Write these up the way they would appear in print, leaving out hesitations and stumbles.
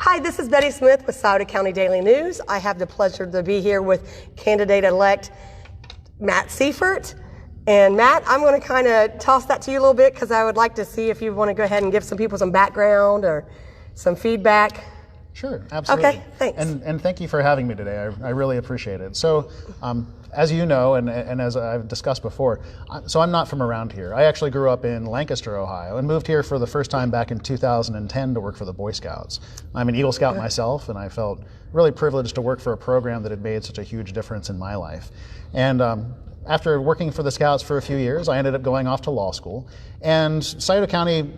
Hi, this is Betty Smith with Scioto County Daily News. I have the pleasure to be here with candidate-elect Matt Seifert. And Matt, I'm going to kind of toss that to you a little bit because I would like to see if you want to go ahead and give some people some background or some feedback. Sure, absolutely. Okay, thanks. And thank you for having me today. I really appreciate it. So, as you know, and as I've discussed before, so I'm not from around here. I actually grew up in Lancaster, Ohio, and moved here for the first time back in 2010 to work for the Boy Scouts. I'm an Eagle Scout myself, and I felt really privileged to work for a program that had made such a huge difference in my life. And after working for the Scouts for a few years, I ended up going off to law school, and Scioto County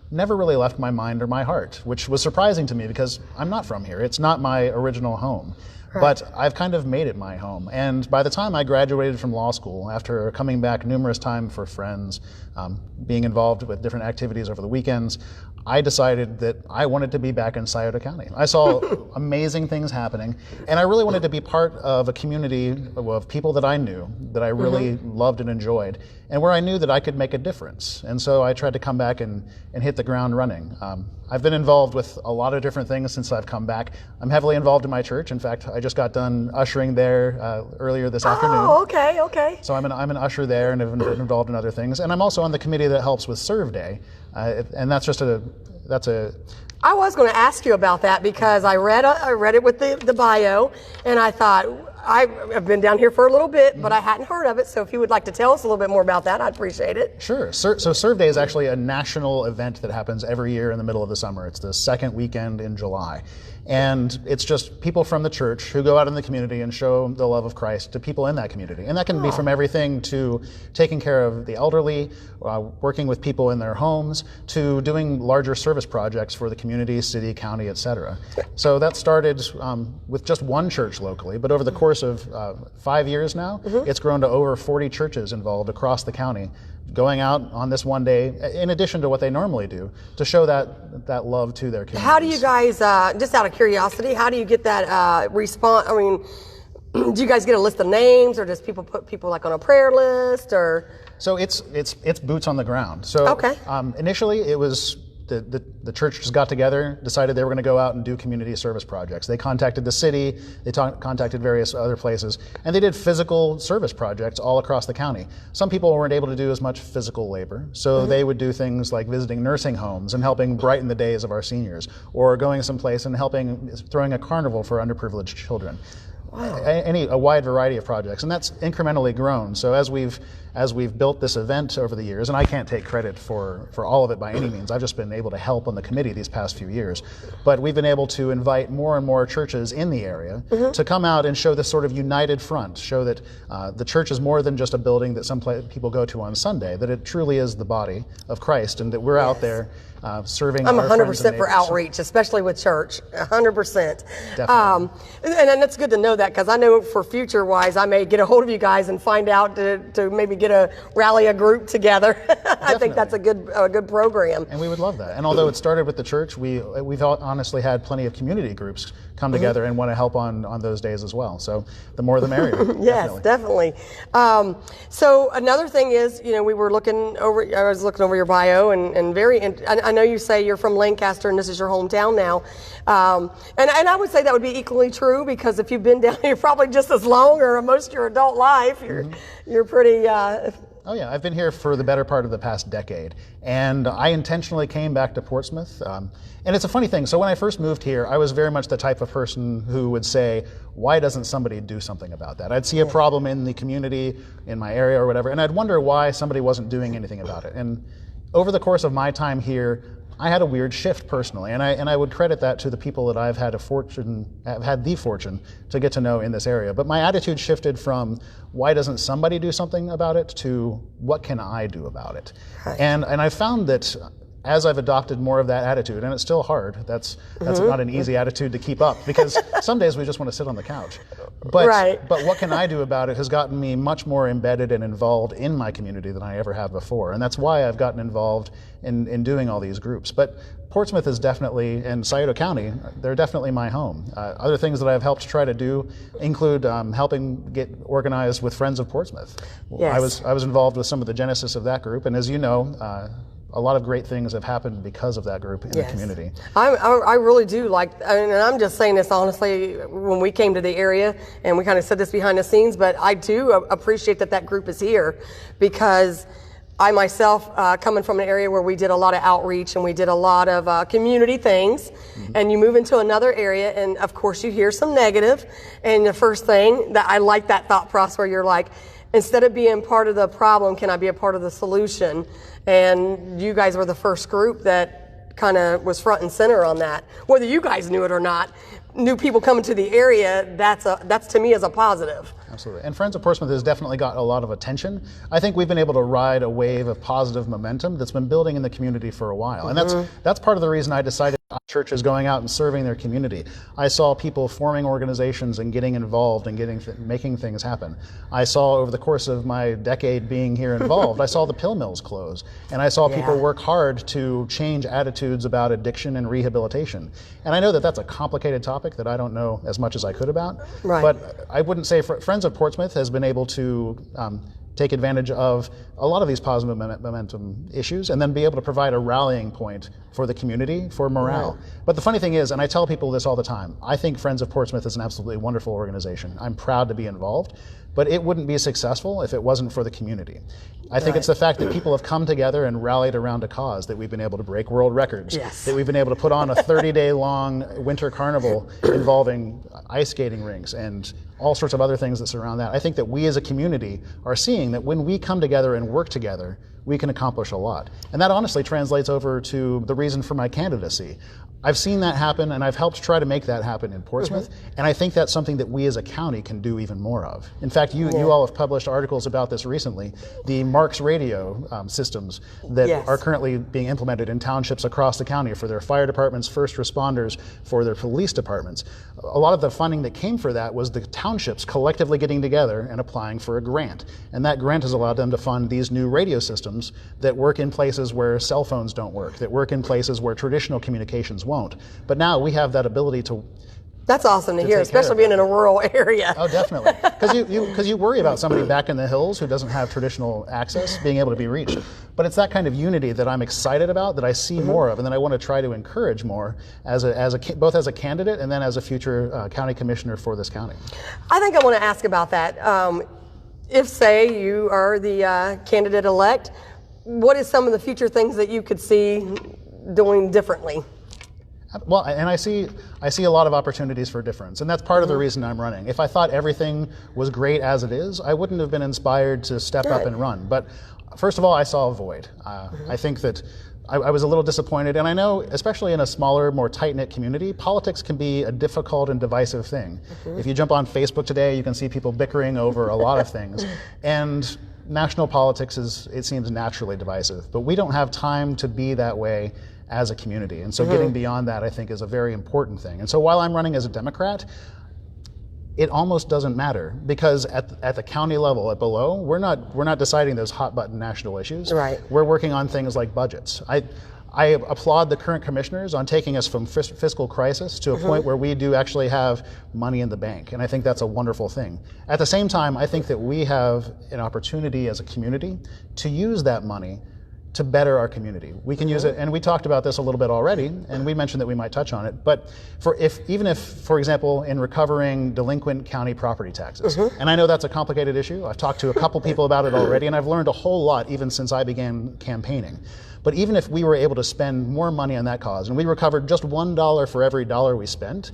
never really left my mind or my heart, which was surprising to me because I'm not from here. It's not my original home. Right. But I've kind of made it my home. And by the time I graduated from law school, after coming back numerous times for friends, being involved with different activities over the weekends, I decided that I wanted to be back in Scioto County. I saw amazing things happening, and I really wanted to be part of a community of people that I knew, that I really loved and enjoyed, and where I knew that I could make a difference. And so I tried to come back and hit the ground running. I've been involved with a lot of different things since I've come back. I'm heavily involved in my church. In fact, I just got done ushering there earlier this afternoon. Oh, okay. So I'm an usher there and have been involved in other things. And I'm also on the committee that helps with Serve Day. And that's I was going to ask you about that because I read it with the bio, and I thought, I've been down here for a little bit, but I hadn't heard of it. So if you would like to tell us a little bit more about that, I'd appreciate it. Sure. So Serve Day is actually a national event that happens every year in the middle of the summer. It's the second weekend in July. And it's just people from the church who go out in the community and show the love of Christ to people in that community. And that can be from everything to taking care of the elderly, working with people in their homes, to doing larger service projects for the community, city, county, etc. So that started with just one church locally, but over the course of 5 years now, it's grown to over 40 churches involved across the county, going out on this one day, in addition to what they normally do, to show that love to their communities. How do you guys, just out of curiosity, how do you get that response? I mean, do you guys get a list of names, or does people put people like on a prayer list, or? So it's boots on the ground. So initially it was the church just got together, decided they were going to go out and do community service projects. They contacted the city, they contacted various other places, and they did physical service projects all across the county. Some people weren't able to do as much physical labor, so they would do things like visiting nursing homes and helping brighten the days of our seniors, or going someplace and throwing a carnival for underprivileged children. Wow. A wide variety of projects, and that's incrementally grown. So as we've built this event over the years, and I can't take credit for all of it by any means, I've just been able to help on the committee these past few years, but we've been able to invite more and more churches in the area to come out and show this sort of united front, show that the church is more than just a building that some people go to on Sunday, that it truly is the body of Christ, and that we're out there serving I'm our friends 100% for outreach, especially with church, 100%. Definitely. And it's good to know that, because I know for future wise, I may get a hold of you guys and find out to maybe get rally a group together. I think that's a good program. And we would love that. And although it started with the church, we've honestly had plenty of community groups come together and want to help on those days as well. So the more the merrier. Yes, definitely. So another thing is, I was looking over your bio, and I know you say you're from Lancaster and this is your hometown now. And I would say that would be equally true, because if you've been down here probably just as long, or most of your adult life, you're pretty... Oh yeah, I've been here for the better part of the past decade, and I intentionally came back to Portsmouth. And it's a funny thing, so when I first moved here, I was very much the type of person who would say, why doesn't somebody do something about that? I'd see a problem in the community, in my area or whatever, and I'd wonder why somebody wasn't doing anything about it. And over the course of my time here, I had a weird shift personally, and I would credit that to the people that I've had the fortune to get to know in this area. But my attitude shifted from why doesn't somebody do something about it to what can I do about it? Right. And I found that as I've adopted more of that attitude, and it's still hard, that's not an easy attitude to keep up, because some days we just want to sit on the couch. But what can I do about it has gotten me much more embedded and involved in my community than I ever have before. And that's why I've gotten involved in doing all these groups. But Portsmouth is definitely, and Scioto County, they're definitely my home. Other things that I've helped try to do include helping get organized with Friends of Portsmouth. Yes. I was involved with some of the genesis of that group, and as you know, a lot of great things have happened because of that group in the community. I really do like, and I'm just saying this honestly, when we came to the area, and we kind of said this behind the scenes, but I do appreciate that group is here, because I myself, coming from an area where we did a lot of outreach and we did a lot of community things, and you move into another area, and of course you hear some negative, and the first thing that I like that thought process where you're like, instead of being part of the problem, can I be a part of the solution? And you guys were the first group that kind of was front and center on that. Whether you guys knew it or not, new people coming to the area, that's to me is a positive. Absolutely. And Friends of Portsmouth has definitely got a lot of attention. I think we've been able to ride a wave of positive momentum that's been building in the community for a while. And that's part of the reason I decided churches going out and serving their community. I saw people forming organizations and getting involved and making things happen. I saw over the course of my decade being here involved, I saw the pill mills close, and I saw people work hard to change attitudes about addiction and rehabilitation. And I know that that's a complicated topic that I don't know as much as I could about, but I wouldn't say Friends of Portsmouth has been able to take advantage of a lot of these positive momentum issues and then be able to provide a rallying point for the community, for morale. But the funny thing is, and I tell people this all the time, I think Friends of Portsmouth is an absolutely wonderful organization. I'm proud to be involved, but it wouldn't be successful if it wasn't for the community. I think it's the fact that people have come together and rallied around a cause that we've been able to break world records, that we've been able to put on a 30-day long winter carnival involving ice skating rinks and all sorts of other things that surround that. I think that we as a community are seeing that when we come together and work together, we can accomplish a lot. And that honestly translates over to the reason for my candidacy. I've seen that happen, and I've helped try to make that happen in Portsmouth, and I think that's something that we as a county can do even more of. In fact, you all have published articles about this recently, the Marks radio systems that are currently being implemented in townships across the county for their fire departments, first responders, for their police departments. A lot of the funding that came for that was the townships collectively getting together and applying for a grant, and that grant has allowed them to fund these new radio systems that work in places where cell phones don't work, that work in places where traditional communications won't. But now we have that ability to. That's awesome to hear, especially being in a rural area. Oh, definitely. Because you worry about somebody back in the hills who doesn't have traditional access being able to be reached. But it's that kind of unity that I'm excited about, that I see more of, and that I want to try to encourage more both as a candidate and then as a future county commissioner for this county. I think I want to ask about that. If, say, you are the candidate-elect, what is some of the future things that you could see doing differently? Well, and I see a lot of opportunities for difference, and that's part of the reason I'm running. If I thought everything was great as it is, I wouldn't have been inspired to step up and run. But first of all, I saw a void. I think that I was a little disappointed, and I know, especially in a smaller, more tight-knit community, politics can be a difficult and divisive thing. If you jump on Facebook today, you can see people bickering over a lot of things, and national politics it seems naturally divisive. But we don't have time to be that way as a community. And so getting beyond that, I think, is a very important thing. And so while I'm running as a Democrat, it almost doesn't matter, because at the county level, at below, we're not deciding those hot button national issues. We're working on things like budgets. I applaud the current commissioners on taking us from fiscal crisis to a point where we do actually have money in the bank, and I think that's a wonderful thing. At the same time, I think that we have an opportunity as a community to use that money to better our community. We can use it, and we talked about this a little bit already, and we mentioned that we might touch on it, but even if, for example, in recovering delinquent county property taxes, and I know that's a complicated issue, I've talked to a couple people about it already, and I've learned a whole lot even since I began campaigning. But even if we were able to spend more money on that cause, and we recovered just $1 for every dollar we spent,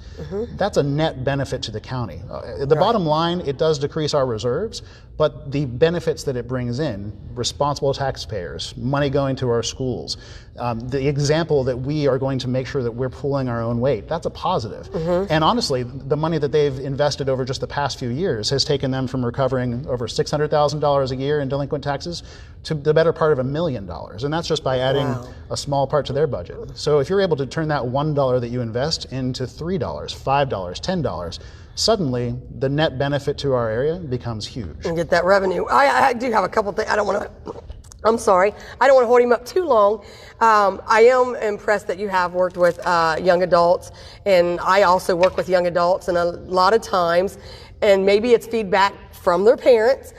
that's a net benefit to the county. The bottom line, it does decrease our reserves, but the benefits that it brings in, responsible taxpayers, money going to our schools, the example that we are going to make sure that we're pulling our own weight, that's a positive. And honestly, the money that they've invested over just the past few years has taken them from recovering over $600,000 a year in delinquent taxes to the better part of $1 million. And that's just by adding a small part to their budget. So if you're able to turn that $1 that you invest into $3, $5, $10, suddenly the net benefit to our area becomes huge. And get that revenue. I do have a couple things. I don't want to hold him up too long. I am impressed that you have worked with young adults, and I also work with young adults, and a lot of times, and maybe it's feedback from their parents,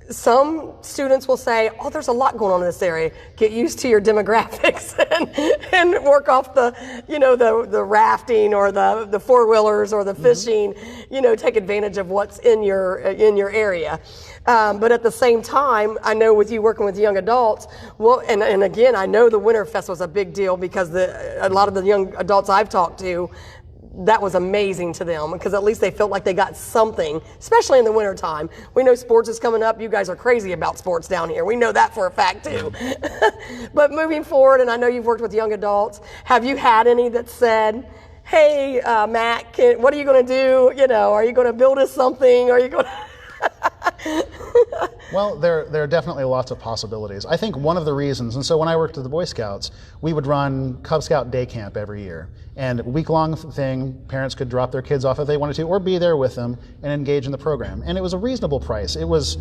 some students will say, oh, there's a lot going on in this area. Get used to your demographics and work off the, the rafting or the four-wheelers or the fishing, take advantage of what's in your area. But at the same time, I know with you working with young adults, well, and again, I know the Winterfest was a big deal because a lot of the young adults I've talked to, that was amazing to them because at least they felt like they got something, especially in the wintertime. We know sports is coming up. You guys are crazy about sports down here. We know that for a fact too. But moving forward, and I know you've worked with young adults, have you had any that said, hey, Matt, what are you going to do? Are you going to build us something? Are you going to... Well, there are definitely lots of possibilities. I think one of the reasons, and so when I worked at the Boy Scouts, we would run Cub Scout day camp every year. And a week-long thing, parents could drop their kids off if they wanted to, or be there with them and engage in the program. And it was a reasonable price. It was,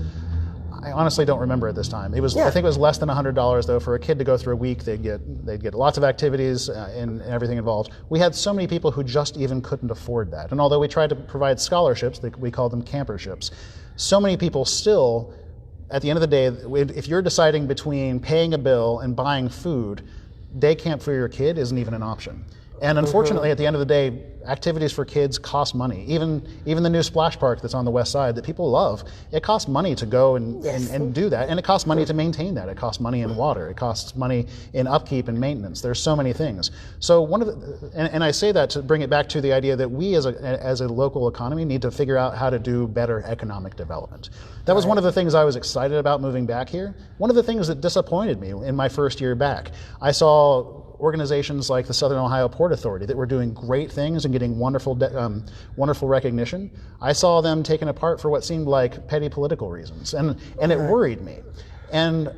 I honestly don't remember at this time. It was, I think it was less than $100 though. For a kid to go through a week, they'd get lots of activities and everything involved. We had so many people who just even couldn't afford that. And although we tried to provide scholarships, we called them camperships, so many people still, at the end of the day, if you're deciding between paying a bill and buying food, day camp for your kid isn't even an option. And unfortunately, at the end of the day, activities for kids cost money. Even the new splash park that's on the west side that people love, it costs money to go and do that. And it costs money to maintain that. It costs money in water. It costs money in upkeep and maintenance. There's so many things. So and I say that to bring it back to the idea that we as a local economy need to figure out how to do better economic development. That was one of the things I was excited about moving back here. One of the things that disappointed me in my first year back, I saw organizations like the Southern Ohio Port Authority that were doing great things and getting wonderful recognition. I saw them taken apart for what seemed like petty political reasons, and it worried me. And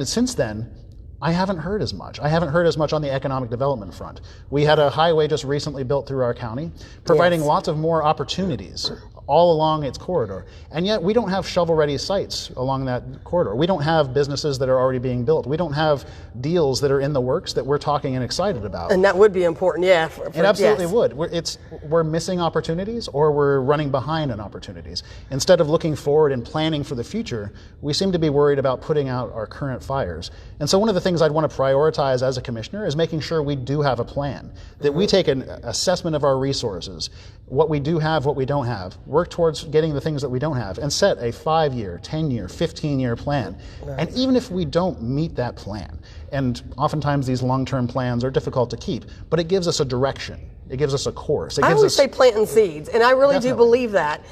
since then, I haven't heard as much. I haven't heard as much on the economic development front. We had a highway just recently built through our county, providing lots of more opportunities all along its corridor. And yet we don't have shovel-ready sites along that corridor. We don't have businesses that are already being built. We don't have deals that are in the works that we're talking and excited about. And that would be important, yeah. It absolutely would. We're missing opportunities, or we're running behind on opportunities. Instead of looking forward and planning for the future, we seem to be worried about putting out our current fires. And so one of the things I'd want to prioritize as a commissioner is making sure we do have a plan, that we take an assessment of our resources, what we do have, what we don't have, work towards getting the things that we don't have, and set a 5-year, 10-year, 15-year plan. Right. And even if we don't meet that plan, and oftentimes these long-term plans are difficult to keep, but it gives us a direction. It gives us a course. I always say planting seeds, and I really do believe that.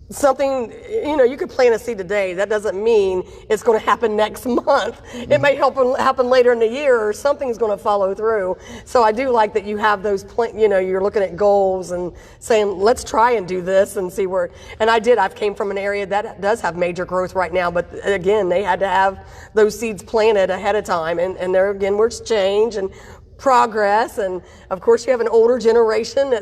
Something, you could plant a seed today. That doesn't mean it's going to happen next month. It may happen later in the year, or something's going to follow through. So I do like that you have those, you're looking at goals and saying, let's try and do this and see where. And I've came from an area that does have major growth right now, but again, they had to have those seeds planted ahead of time. And there again, where's change and progress. And of course, you have an older generation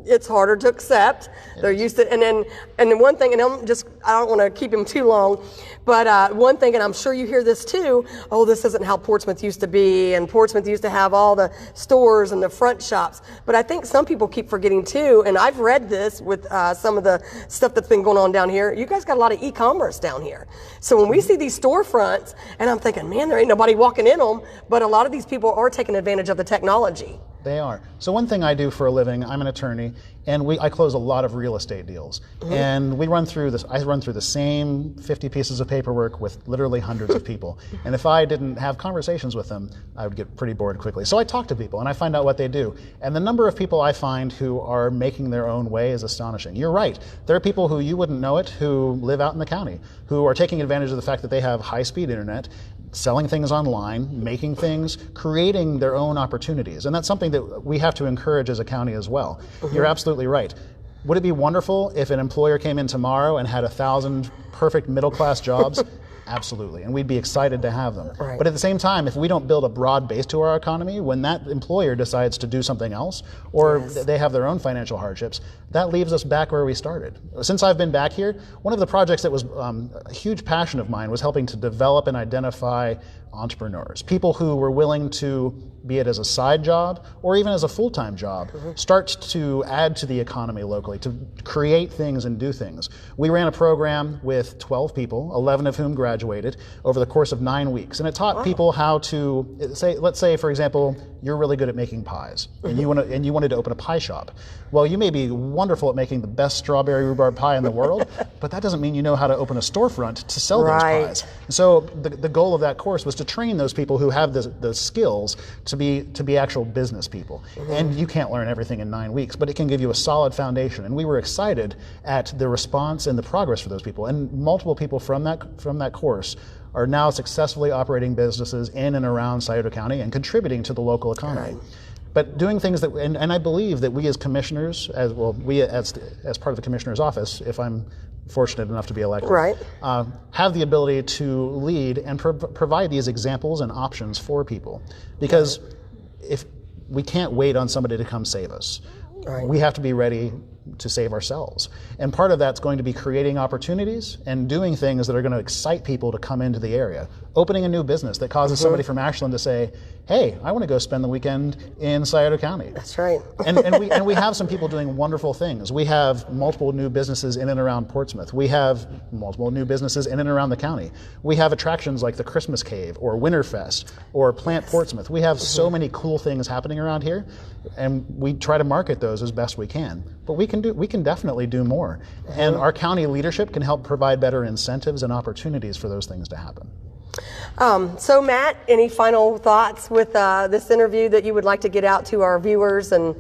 it's harder to accept. They're used to, and then one thing, and I don't want to keep him too long, but one thing, and I'm sure you hear this too, oh, this isn't how Portsmouth used to be, and Portsmouth used to have all the stores and the front shops. But I think some people keep forgetting too, and I've read this with some of the stuff that's been going on down here. You guys got a lot of e-commerce down here. So when we see these storefronts, and I'm thinking, man, there ain't nobody walking in them, but a lot of these people are taking advantage of the technology. They are. So one thing I do for a living, I'm an attorney, and I close a lot of real estate deals. And I run through the same 50 pieces of paperwork with literally hundreds of people. And if I didn't have conversations with them, I would get pretty bored quickly. So I talk to people and I find out what they do. And the number of people I find who are making their own way is astonishing. You're right. There are people who you wouldn't know it who live out in the county, who are taking advantage of the fact that they have high-speed internet, selling things online, making things, creating their own opportunities. And that's something that we have to encourage as a county as well. You're absolutely right. Would it be wonderful if an employer came in tomorrow and had 1,000 perfect middle-class jobs? Absolutely, and we'd be excited to have them. Right. But at the same time, if we don't build a broad base to our economy, when that employer decides to do something else, or they have their own financial hardships, that leaves us back where we started. Since I've been back here, one of the projects that was a huge passion of mine was helping to develop and identify entrepreneurs, people who were willing to, be it as a side job or even as a full-time job, start to add to the economy locally, to create things and do things. We ran a program with 12 people, 11 of whom graduated, over the course of 9 weeks. And it taught people how to, let's say, for example, you're really good at making pies, and you wanted to open a pie shop. Well, you may be wonderful at making the best strawberry rhubarb pie in the world, but that doesn't mean you know how to open a storefront to sell those pies. So the goal of that course was to train those people who have the skills to be actual business people. And you can't learn everything in 9 weeks, but it can give you a solid foundation. And we were excited at the response and the progress for those people. And multiple people from that course are now successfully operating businesses in and around Scioto County and contributing to the local economy. But doing things that, and I believe that we as commissioners, as part of the commissioner's office, if I'm fortunate enough to be elected, have the ability to lead and provide these examples and options for people. Because if we can't wait on somebody to come save us, we have to be ready to save ourselves. And part of that's going to be creating opportunities and doing things that are going to excite people to come into the area. Opening a new business that causes somebody from Ashland to say, hey, I want to go spend the weekend in Scioto County. That's right. and we have some people doing wonderful things. We have multiple new businesses in and around Portsmouth. We have multiple new businesses in and around the county. We have attractions like the Christmas Cave or Winterfest or Plant Portsmouth. We have so many cool things happening around here, and we try to market those as best we can. But we can definitely do more. And our county leadership can help provide better incentives and opportunities for those things to happen. So Matt, any final thoughts with this interview that you would like to get out to our viewers? And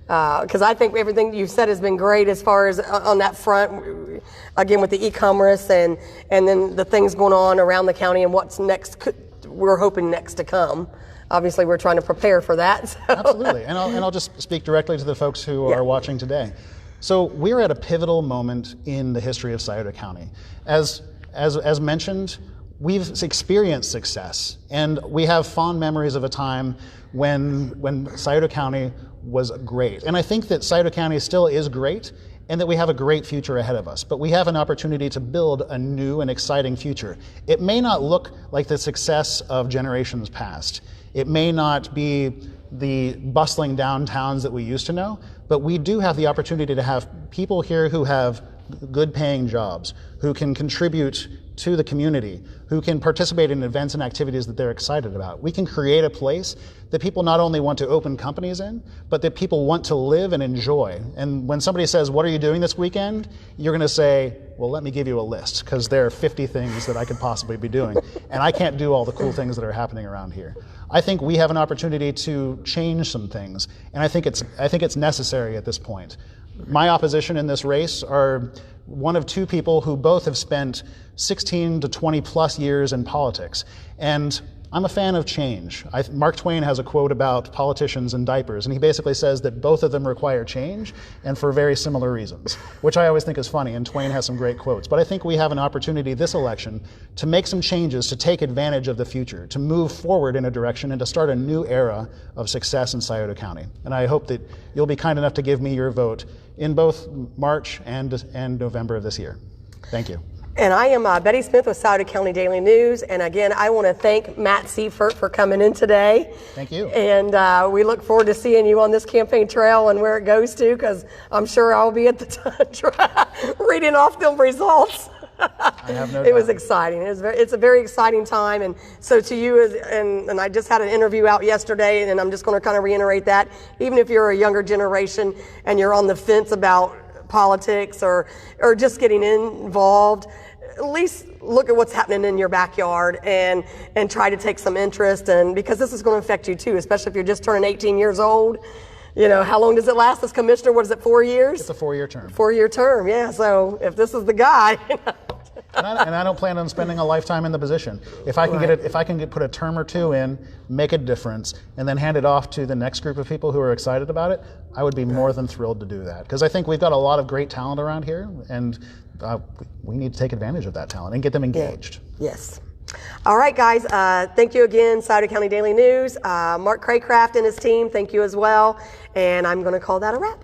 because I think everything you've said has been great as far as on that front, again with the e-commerce and then the things going on around the county and what's next, we're hoping next to come. Obviously, we're trying to prepare for that. So. Absolutely, and I'll just speak directly to the folks who are watching today. So we're at a pivotal moment in the history of Scioto County. As mentioned, we've experienced success, and we have fond memories of a time when Scioto County was great. And I think that Scioto County still is great, and that we have a great future ahead of us. But we have an opportunity to build a new and exciting future. It may not look like the success of generations past. It may not be the bustling downtowns that we used to know, but we do have the opportunity to have people here who have good paying jobs, who can contribute to the community, who can participate in events and activities that they're excited about. We can create a place that people not only want to open companies in, but that people want to live and enjoy. And when somebody says, what are you doing this weekend? You're going to say, well, let me give you a list, because there are 50 things that I could possibly be doing. And I can't do all the cool things that are happening around here. I think we have an opportunity to change some things, and I think it's necessary at this point. My opposition in this race are one of two people who both have spent 16 to 20 plus years in politics. And I'm a fan of change. Mark Twain has a quote about politicians and diapers, and he basically says that both of them require change, and for very similar reasons, which I always think is funny, and Twain has some great quotes. But I think we have an opportunity this election to make some changes, to take advantage of the future, to move forward in a direction, and to start a new era of success in Scioto County. And I hope that you'll be kind enough to give me your vote in both March and November of this year. Thank you. And I am Betty Smith with Scioto County Daily News. And again, I want to thank Matt Seifert for coming in today. Thank you. And we look forward to seeing you on this campaign trail and where it goes to, because I'm sure I'll be at the time reading off them results. I have no doubt. It was exciting. It's a very exciting time. And so to you, and I just had an interview out yesterday, and I'm just going to kind of reiterate that, even if you're a younger generation and you're on the fence about politics or just getting involved, at least look at what's happening in your backyard and try to take some interest, and because this is going to affect you too, especially if you're just turning 18 years old. You know, how long does it last as commissioner? What is it, 4 years? It's a 4-year term. 4-year term, yeah. So if this is the guy. And I don't plan on spending a lifetime in the position. If I can put a term or two in, make a difference, and then hand it off to the next group of people who are excited about it, I would be more than thrilled to do that. Because I think we've got a lot of great talent around here, and we need to take advantage of that talent and get them engaged. Yeah. Yes. All right, guys. Thank you again, Scioto County Daily News. Mark Craycraft and his team, thank you as well. And I'm going to call that a wrap.